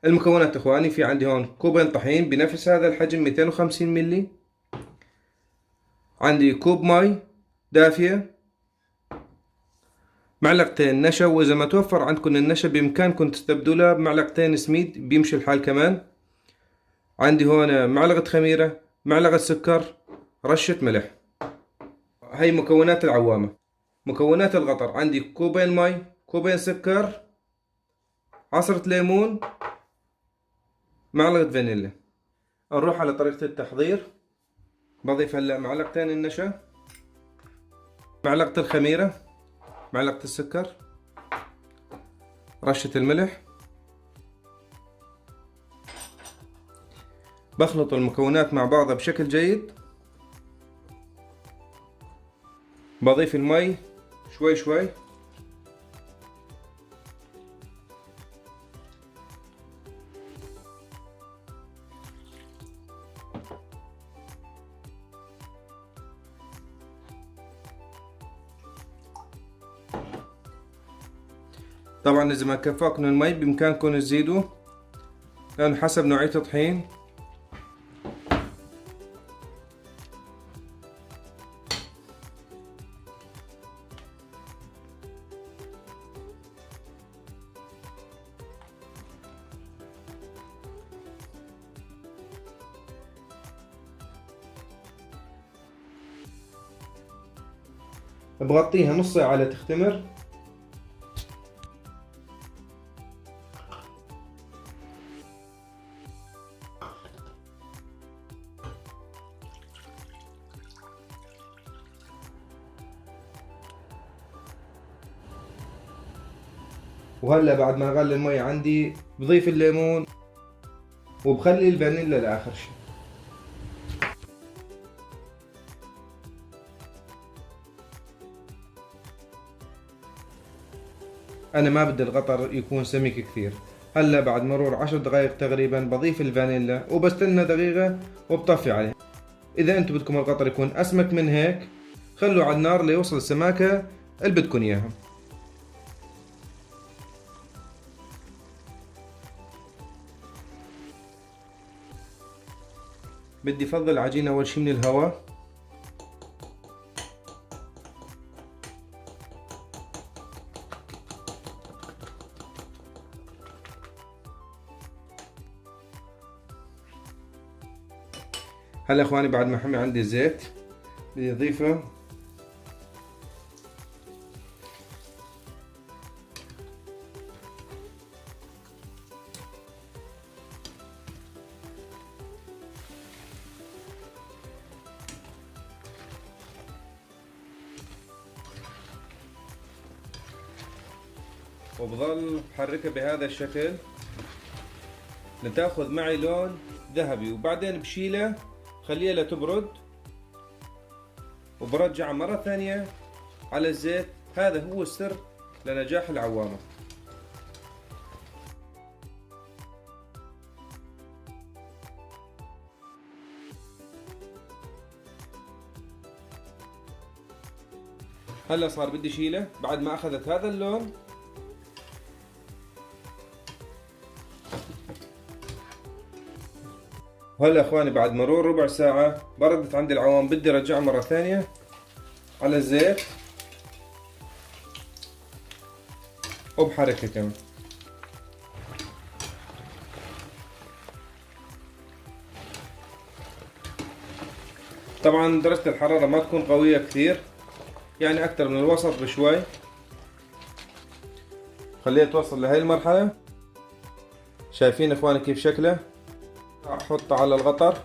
المكونات اخواني، في عندي هون كوبين طحين بنفس هذا الحجم 250 ملي، عندي كوب ماء دافية، معلقتين نشا، واذا ما توفر عندكم النشا بامكانكم تستبدلها بمعلقتين سميد بيمشي الحال كمان. عندي هون معلقة خميرة، معلقة سكر، رشة ملح. هاي مكونات العوامة. مكونات الغطر، عندي كوبين ماء، كوبين سكر، عصرة ليمون، معلقة فانيليا. نروح على طريقة التحضير. بضيف هلا معلقتين النشا، معلقة الخميرة، معلقة السكر، رشة الملح. بخلط المكونات مع بعضها بشكل جيد. بضيف المي شوي شوي. طبعا اذا ما كفاكم المي بامكانكم تزيدوا، لأنه حسب نوعية الطحين. بغطيها نص ساعة لتختمر. وهلا بعد ما غلي المي عندي بضيف الليمون وبخلي الفانيلا لاخر شي. انا ما بدي الغطر يكون سميك كثير. هلا بعد مرور 10 دقائق تقريبا بضيف الفانيلا وبستنى دقيقة وبطفي عليه. اذا انتم بدكم الغطر يكون اسمك من هيك، خلوه على النار ليوصل السماكة اللي بدكم اياها. بدي فضل العجينة اول شي من الهواء. هلا اخواني بعد ما حمي عندي الزيت بدي اضيفه. وبظل بحركها بهذا الشكل لتاخذ معي لون ذهبي، وبعدين بشيلها خليها لتبرد وبرجعها مرة ثانية على الزيت. هذا هو السر لنجاح العوامة. هلا صار بدي شيله بعد ما اخذت هذا اللون. وهلا اخواني بعد مرور ربع ساعة بردت عندي العوام، بدي ارجعها مرة ثانية على الزيت وبحركها كمان. طبعا درجة الحرارة ما تكون قوية كثير، يعني اكثر من الوسط بشوي. خليها توصل لهي المرحلة. شايفين اخواني كيف شكله؟ احطه على الغطر